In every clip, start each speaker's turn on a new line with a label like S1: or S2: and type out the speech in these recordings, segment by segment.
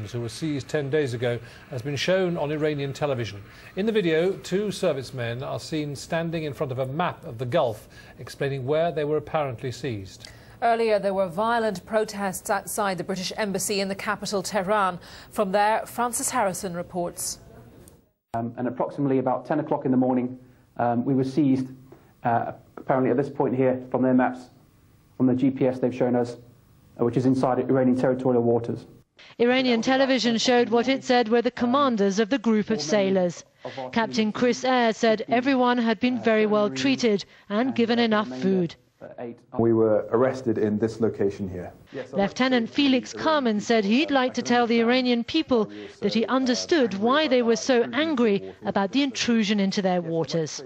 S1: who were seized 10 days ago has been shown on Iranian television. In the video, two servicemen are seen standing in front of a map of the Gulf, explaining where they were apparently seized.
S2: Earlier, there were violent protests outside the British Embassy in the capital, Tehran. From there, Francis Harrison reports.
S3: And approximately about 10 o'clock in the morning, we were seized, apparently at this point here, from their maps, from the GPS they've shown us, which is inside Iranian territorial waters.
S4: Iranian television showed what it said were the commanders of the group of sailors. Captain Chris Eyre said everyone had been very well treated and given enough food.
S5: We were arrested in this location here.
S4: Lieutenant Felix Carmen said he'd like to tell the Iranian people that he understood why they were so angry about the intrusion into their waters.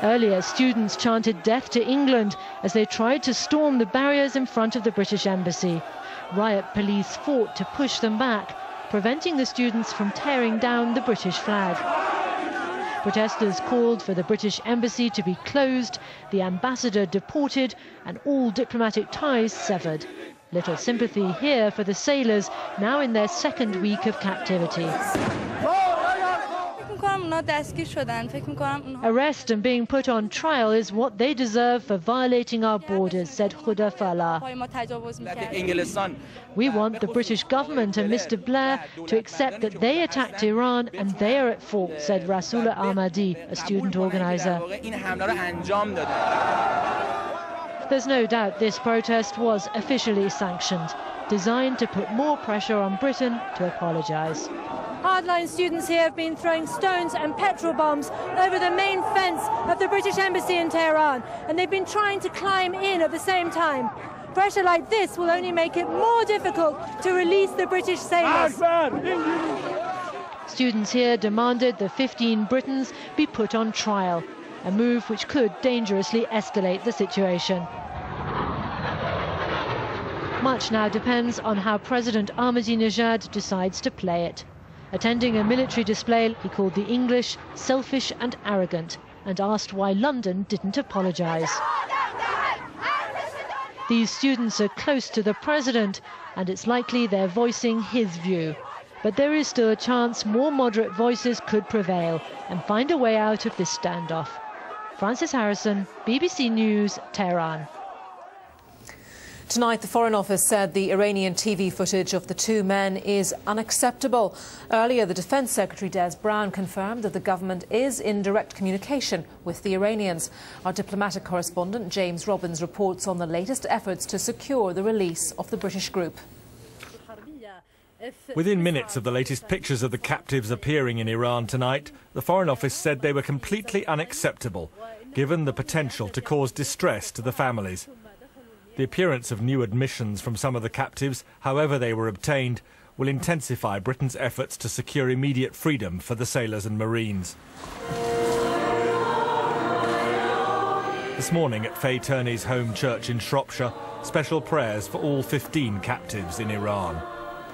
S4: Earlier, students chanted death to England as they tried to storm the barriers in front of the British Embassy. Riot police fought to push them back, preventing the students from tearing down the British flag. Protesters called for the British Embassy to be closed, the ambassador deported, and all diplomatic ties severed. Little sympathy here for the sailors, now in their second week of captivity. Arrest and being put on trial is what they deserve for violating our borders, said Khuda Fala. We want the British government and Mr. Blair to accept that they attacked Iran and they are at fault, said Rasoula Ahmadi, a student organizer. There's no doubt this protest was officially sanctioned, designed to put more pressure on Britain to apologise.
S6: Hardline students here have been throwing stones and petrol bombs over the main fence of the British Embassy in Tehran, and they've been trying to climb in at the same time. Pressure like this will only make it more difficult to release the British sailors.
S4: Students here demanded the 15 Britons be put on trial, a move which could dangerously escalate the situation. Much now depends on how President Ahmadinejad decides to play it. Attending a military display, he called the English selfish and arrogant and asked why London didn't apologise. These students are close to the president and it's likely they're voicing his view. But there is still a chance more moderate voices could prevail and find a way out of this standoff. Francis Harrison, BBC News, Tehran.
S2: Tonight, the Foreign Office said the Iranian TV footage of the two men is unacceptable. Earlier, the Defence Secretary Des Brown confirmed that the government is in direct communication with the Iranians. Our diplomatic correspondent James Robbins reports on the latest efforts to secure the release of the British group.
S7: Within minutes of the latest pictures of the captives appearing in Iran tonight, the Foreign Office said they were completely unacceptable, given the potential to cause distress to the families. The appearance of new admissions from some of the captives, however they were obtained, will intensify Britain's efforts to secure immediate freedom for the sailors and Marines. This morning at Faye Turney's home church in Shropshire, special prayers for all 15 captives in Iran.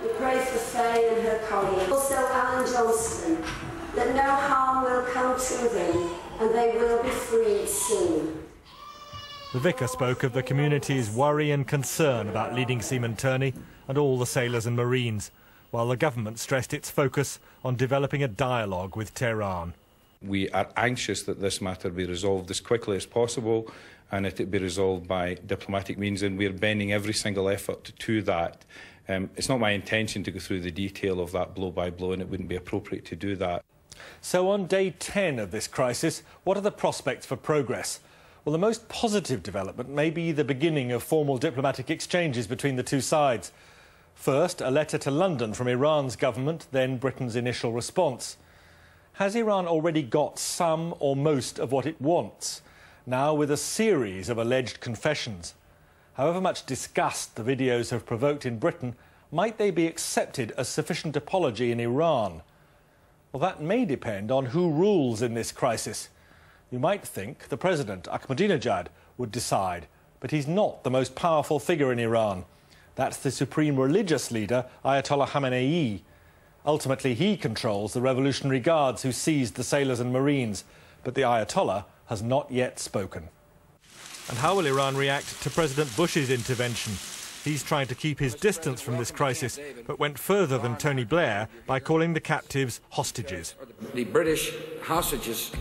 S8: We pray for Faye and her colleagues, also Alan Johnston, that no harm will come to them and they will be freed soon.
S7: The vicar spoke of the community's worry and concern about leading Seaman Turney and all the sailors and Marines, while the government stressed its focus on developing a dialogue with Tehran.
S9: We are anxious that this matter be resolved as quickly as possible and that it be resolved by diplomatic means, and we're bending every single effort to that. It's not my intention to go through the detail of that blow by blow, and it wouldn't be appropriate to do that.
S7: So on day 10 of this crisis, what are the prospects for progress? Well, the most positive development may be the beginning of formal diplomatic exchanges between the two sides. First, a letter to London from Iran's government, then Britain's initial response. Has Iran already got some or most of what it wants, now with a series of alleged confessions? However much disgust the videos have provoked in Britain, might they be accepted as sufficient apology in Iran? Well, that may depend on who rules in this crisis. You might think the president, Ahmadinejad, would decide, but he's not the most powerful figure in Iran. That's the supreme religious leader, Ayatollah Khamenei. Ultimately, he controls the Revolutionary Guards who seized the sailors and Marines, but the Ayatollah has not yet spoken. And how will Iran react to President Bush's intervention? He's trying to keep his distance from this crisis, but went further than Tony Blair by calling the captives hostages.
S10: The British hostages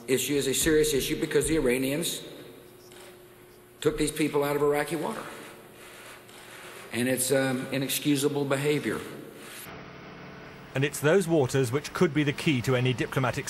S10: issue is a serious issue because the Iranians took these people out of Iraqi water. And it's inexcusable behavior.
S7: And it's those waters which could be the key to any diplomatic